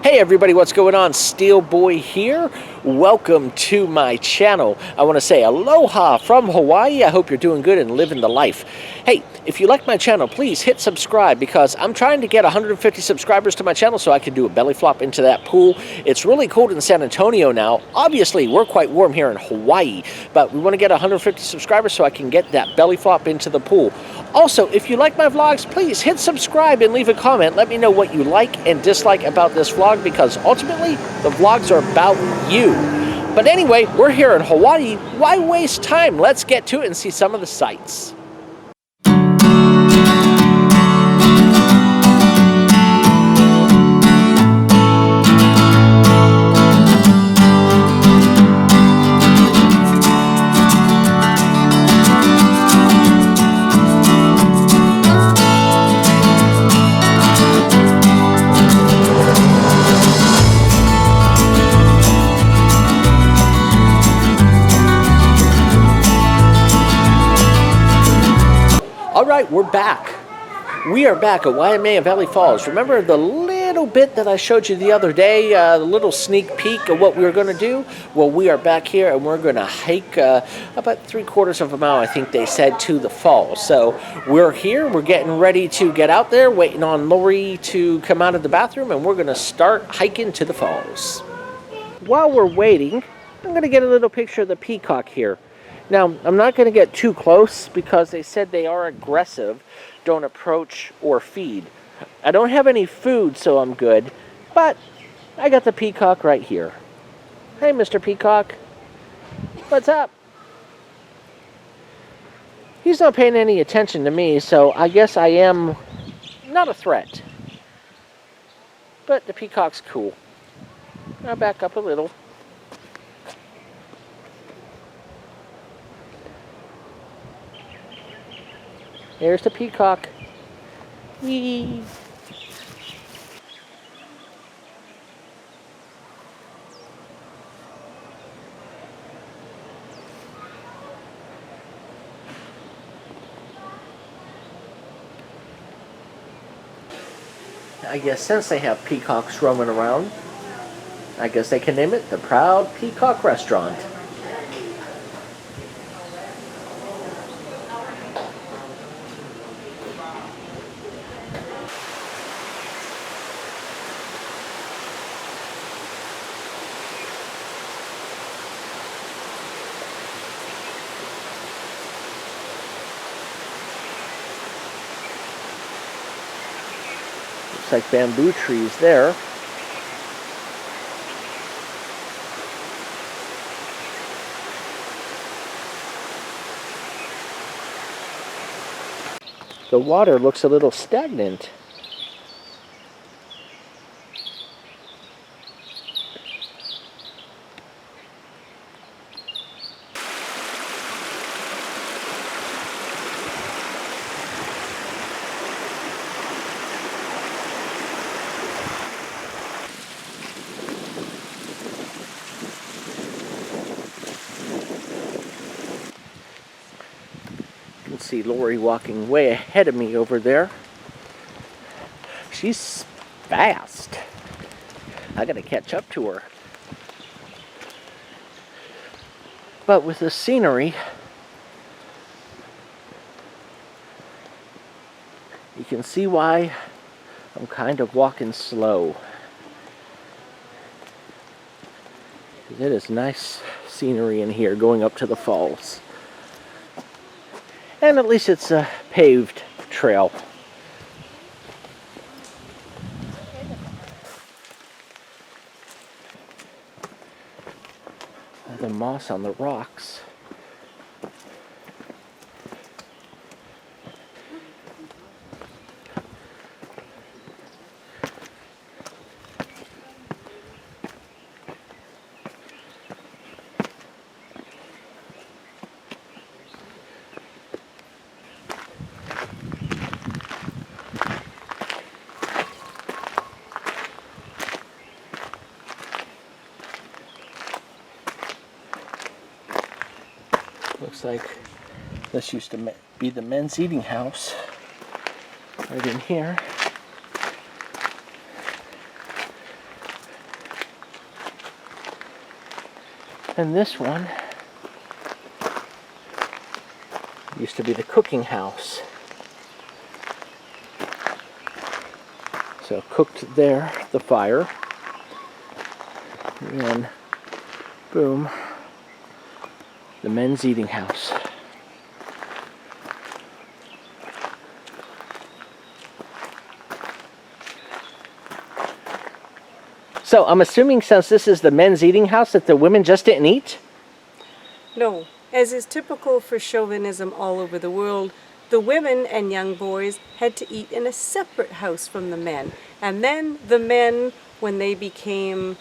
Hey everybody, what's going on? Steel Boy here. Welcome to my channel. I want to say aloha from Hawaii. I hope you're doing good and living the life. Hey, if you like my channel, please hit subscribe because I'm trying to get 150 subscribers to my channel so I can do a belly flop into that pool. It's really cold in San Antonio now. Obviously, we're quite warm here in Hawaii, but we want to get 150 subscribers so I can get that belly flop into the pool. Also, if you like my vlogs, please hit subscribe and leave a comment. Let me know what you like and dislike about this vlog because ultimately, the vlogs are about you. But anyway, we're here in Hawaii. Why waste time? Let's get to it and see some of the sights. All right, we're back. We are back at Waimea Valley Falls. Remember the little bit that I showed you the other day, the little sneak peek of what we were going to do? Well, we are back here and we're going to hike about 3/4 of a mile, I think they said, to the falls. So we're here. We're getting ready to get out there, waiting on Lori to come out of the bathroom, and we're going to start hiking to the falls. While we're waiting, I'm going to get a little picture of the peacock here. Now, I'm not going to get too close because they said they are aggressive. Don't approach or feed. I don't have any food, so I'm good. But I got the peacock right here. Hey, Mr. Peacock. What's up? He's not paying any attention to me, so I guess I am not a threat. But the peacock's cool. I'll back up a little. There's the peacock. Whee! I guess since they have peacocks roaming around, I guess they can name it the Proud Peacock Restaurant. Looks like bamboo trees there. The water looks a little stagnant. See Lori walking way ahead of me over there. She's fast. I gotta catch up to her. But with the scenery, you can see why I'm kind of walking slow. It is nice scenery in here going up to the falls. And at least it's a paved trail. The moss on the rocks. Looks like this used to be the men's eating house. Right in here. And this one used to be the cooking house. So cooked there, the fire. And then, boom, the men's eating house. So I'm assuming since this is the men's eating house that the women just didn't eat? No. As is typical for chauvinism all over the world, the women and young boys had to eat in a separate house from the men. And then the men, when they became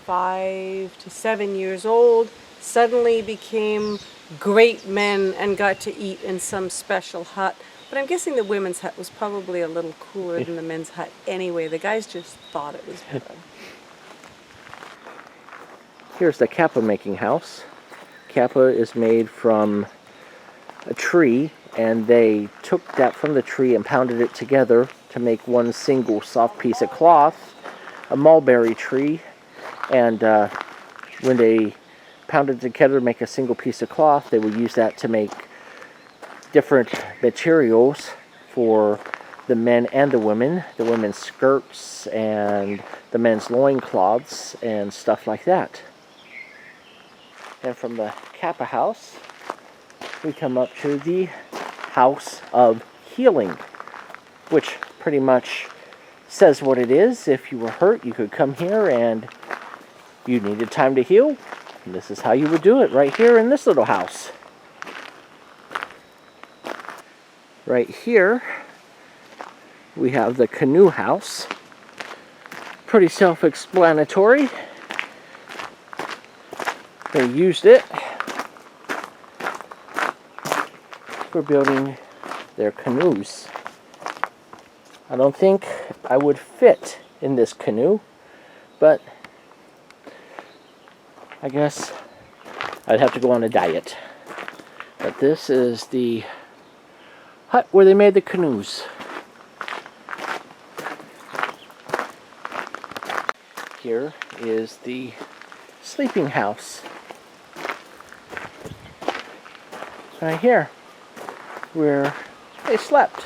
5 to 7 years old, suddenly became great men and got to eat in some special hut. But I'm guessing the women's hut was probably a little cooler than the men's hut anyway. The guys just thought it was better. Here's the kappa making house. Kappa is made from a tree, and they took that from the tree and pounded it together to make one single soft piece of cloth, a mulberry tree. And when they pounded it together to make a single piece of cloth, they would use that to make different materials for the men and the women's skirts and the men's loincloths and stuff like that. And from the kappa house, we come up to the House of Healing, which pretty much says what it is. If you were hurt, you could come here and you needed time to heal. And this is how you would do it, right here in this little house. Right here, we have the canoe house. Pretty self-explanatory. They used it for building their canoes. I don't think I would fit in this canoe, but I guess I'd have to go on a diet. But this is the hut where they made the canoes. Here is the sleeping house. Right here, where they slept.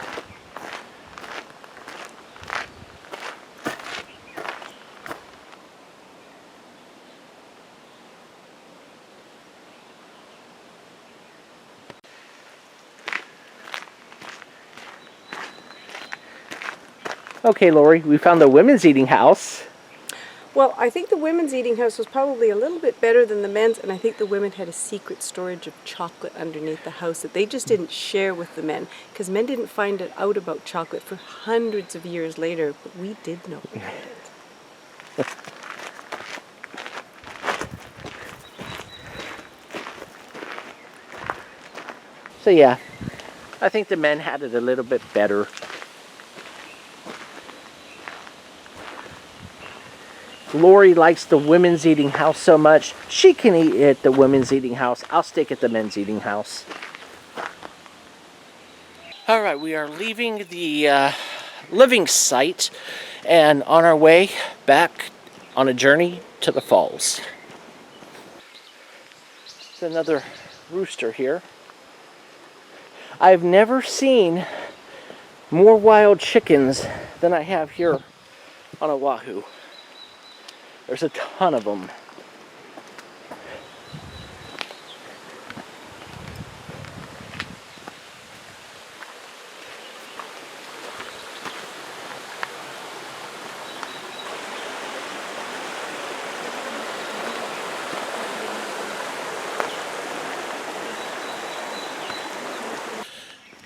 Okay, Lori, we found the women's eating house. Well, I think the women's eating house was probably a little bit better than the men's, and I think the women had a secret storage of chocolate underneath the house that they just didn't share with the men, because men didn't find out about chocolate for hundreds of years later, but we did know about it. So yeah, I think the men had it a little bit better. Lori likes the women's eating house so much, she can eat at the women's eating house. I'll stick at the men's eating house. Alright, we are leaving the living site and on our way back on a journey to the falls. There's another rooster here. I've never seen more wild chickens than I have here on Oahu. There's a ton of them.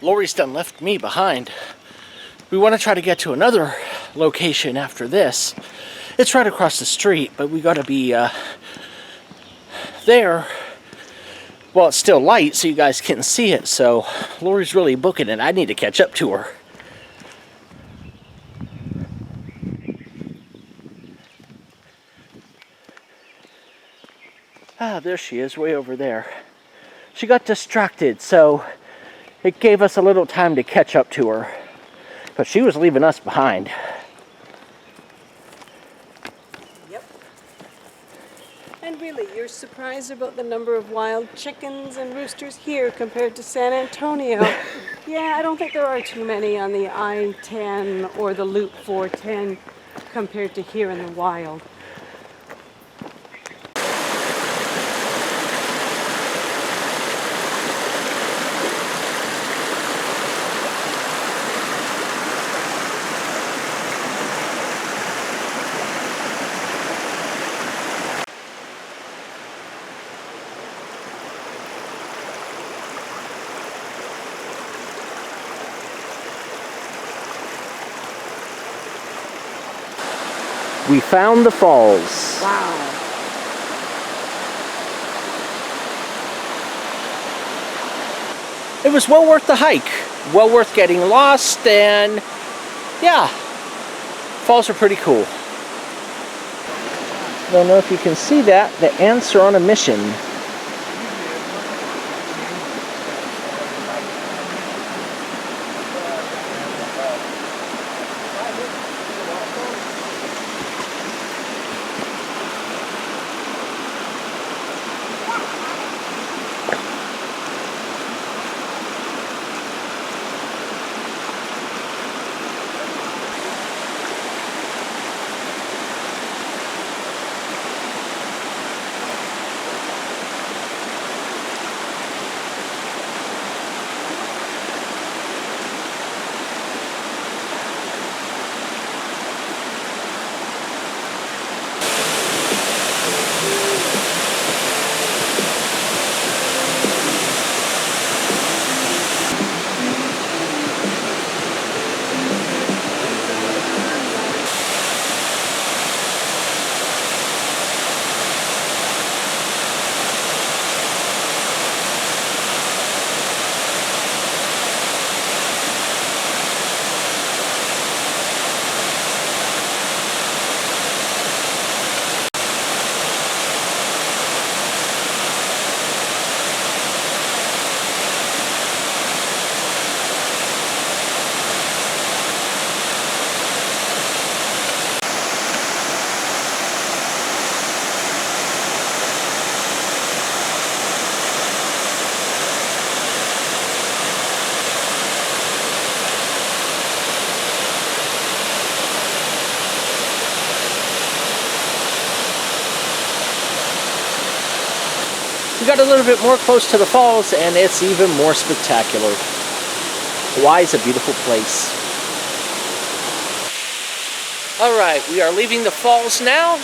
Lori's done left me behind. We want to try to get to another location after this. It's right across the street, but we got to be there while it's still light so you guys can see it. So Lori's really booking it. I need to catch up to her. Ah, there she is, way over there. She got distracted, so it gave us a little time to catch up to her. But she was leaving us behind. And really, you're surprised about the number of wild chickens and roosters here compared to San Antonio. Yeah, I don't think there are too many on the I-10 or the Loop 410 compared to here in the wild. We found the falls. Wow. It was well worth the hike, well worth getting lost, and yeah, falls are pretty cool. Don't know if you can see that, the ants are on a mission. We got a little bit more close to the falls and it's even more spectacular. Hawaii's a beautiful place. Alright, we are leaving the falls now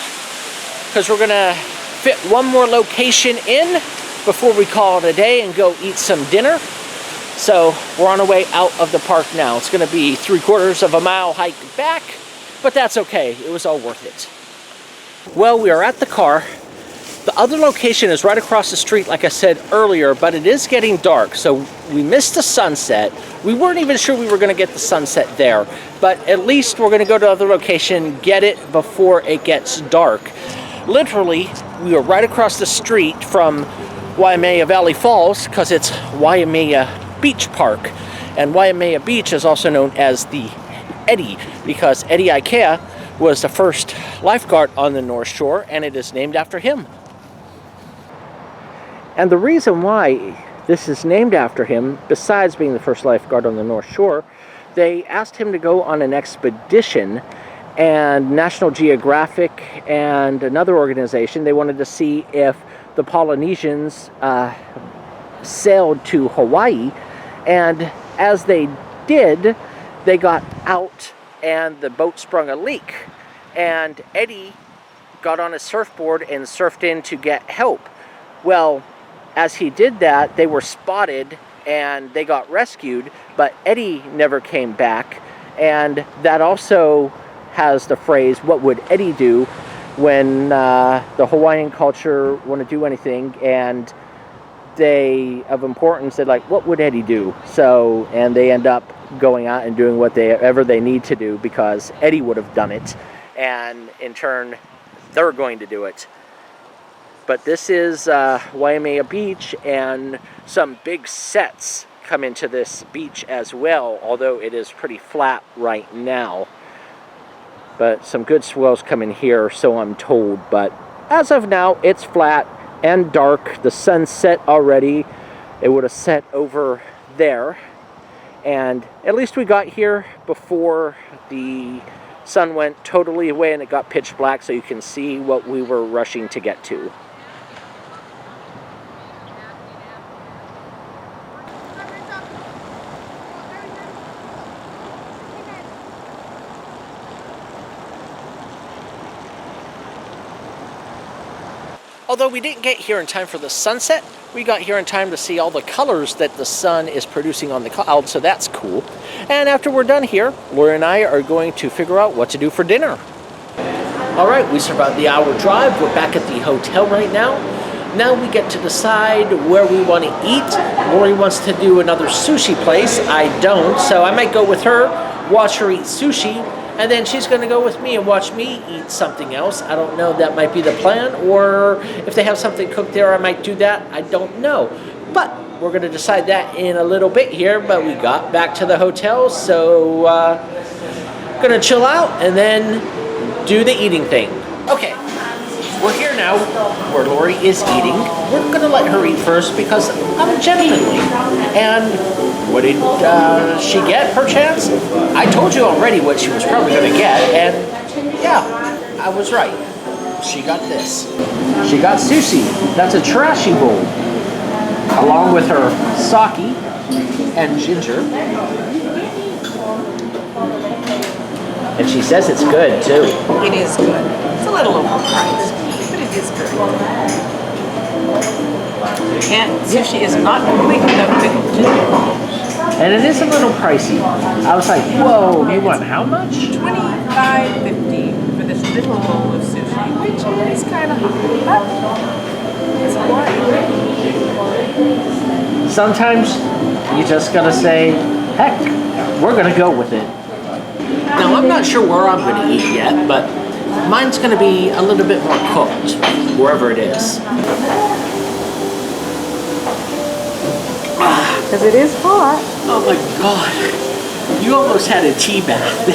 because we're going to fit one more location in before we call it a day and go eat some dinner. So we're on our way out of the park now. It's going to be 3/4 of a mile hike back, but that's okay. It was all worth it. Well, we are at the car. The other location is right across the street, like I said earlier, but it is getting dark, so we missed the sunset. We weren't even sure we were going to get the sunset there, but at least we're going to go to the other location, get it before it gets dark. Literally, we are right across the street from Waimea Valley Falls, because it's Waimea Beach Park. And Waimea Beach is also known as the Eddie, because Eddie Aikea was the first lifeguard on the North Shore, and it is named after him. And the reason why this is named after him, besides being the first lifeguard on the North Shore, they asked him to go on an expedition, and National Geographic and another organization, they wanted to see if the Polynesians sailed to Hawaii, and as they did, they got out and the boat sprung a leak, and Eddie got on a surfboard and surfed in to get help. Well, as he did that, they were spotted and they got rescued, but Eddie never came back. And that also has the phrase, what would Eddie do, when the Hawaiian culture want to do anything and they, of importance, they're like, what would Eddie do? So, and they end up going out and doing whatever they need to do because Eddie would have done it. And in turn, they're going to do it. But this is Waimea Beach, and some big sets come into this beach as well, although it is pretty flat right now. But some good swells come in here, so I'm told, but as of now, it's flat and dark. The sun set already. It would have set over there. And at least we got here before the sun went totally away and it got pitch black, so you can see what we were rushing to get to. Although we didn't get here in time for the sunset, we got here in time to see all the colors that the sun is producing on the cloud, so that's cool. And after we're done here, Lori and I are going to figure out what to do for dinner. All right, we survived the hour drive. We're back at the hotel right now. Now we get to decide where we want to eat. Lori wants to do another sushi place. I don't, so I might go with her, watch her eat sushi, and then she's going to go with me and watch me eat something else. I don't know, that might be the plan, or if they have something cooked there, I might do that. I don't know. But we're going to decide that in a little bit here, but we got back to the hotel, so going to chill out and then do the eating thing. Okay, we're here now where Lori is eating. We're going to let her eat first because I'm gentlemanly. And what did she get, perchance? I told you already what she was probably going to get, and yeah, I was right. She got this. She got sushi. That's a trashy bowl, along with her sake and ginger. And she says it's good, too. It is good. It's a little overpriced, but it is good. And sushi is not complete without pickled ginger. And it is a little pricey. I was like, whoa, you want how much? $25.50 for this little bowl of sushi, which is kind of hot, but it's Hawaii. Sometimes you just gotta say, heck, we're gonna go with it. Now, I'm not sure where I'm gonna eat yet, but mine's gonna be a little bit more cooked, wherever it is. Because it is hot. Oh my God, you almost had a tea bath.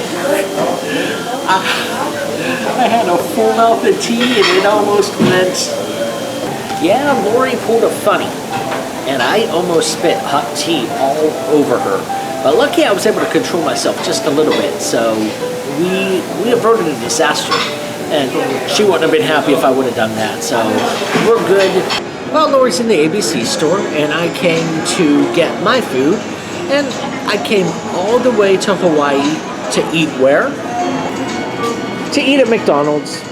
I had a full mouth of tea and it almost went. Yeah, Lori pulled a funny, and I almost spit hot tea all over her. But lucky I was able to control myself just a little bit, so we averted a disaster. And she wouldn't have been happy if I would have done that, so we're good. Well, Lori's in the ABC store, and I came to get my food, and I came all the way to Hawaii to eat where? To eat at McDonald's.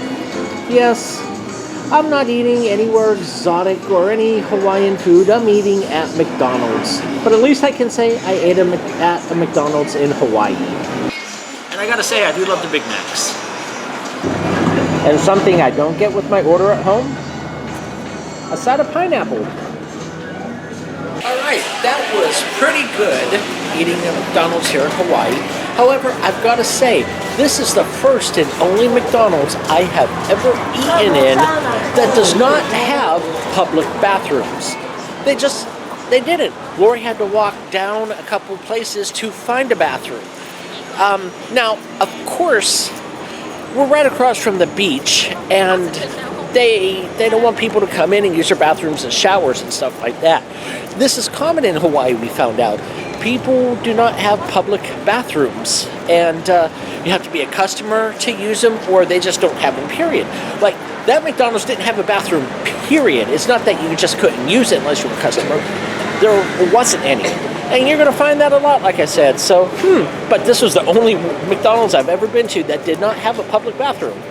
Yes, I'm not eating anywhere exotic or any Hawaiian food. I'm eating at McDonald's. But at least I can say I ate at a McDonald's in Hawaii. And I gotta say, I do love the Big Macs. And something I don't get with my order at home? A side of pineapple. Alright, that was pretty good eating at McDonald's here in Hawaii. However, I've got to say, this is the first and only McDonald's I have ever eaten in that does not have public bathrooms. They didn't. Lori had to walk down a couple places to find a bathroom. Now, of course, we're right across from the beach, and they don't want people to come in and use their bathrooms and showers and stuff like that. This is common in Hawaii, we found out. People do not have public bathrooms, and you have to be a customer to use them, or they just don't have them, period. Like, that McDonald's didn't have a bathroom, period. It's not that you just couldn't use it unless you were a customer. There wasn't any. And you're going to find that a lot, like I said. So, but this was the only McDonald's I've ever been to that did not have a public bathroom.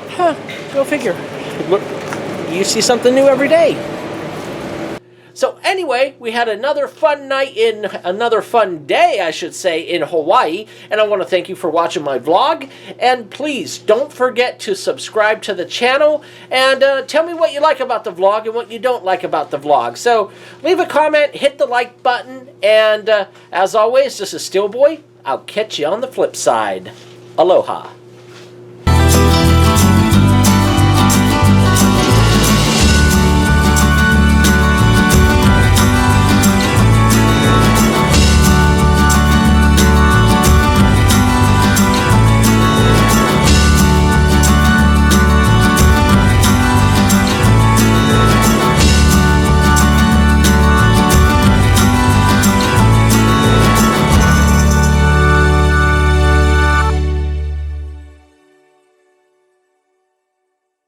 Huh, go figure. Look, you see something new every day. So anyway, we had another fun day, I should say, in Hawaii. And I want to thank you for watching my vlog. And please, don't forget to subscribe to the channel. And tell me what you like about the vlog and what you don't like about the vlog. So leave a comment, hit the like button. And as always, this is Steelboy. I'll catch you on the flip side. Aloha.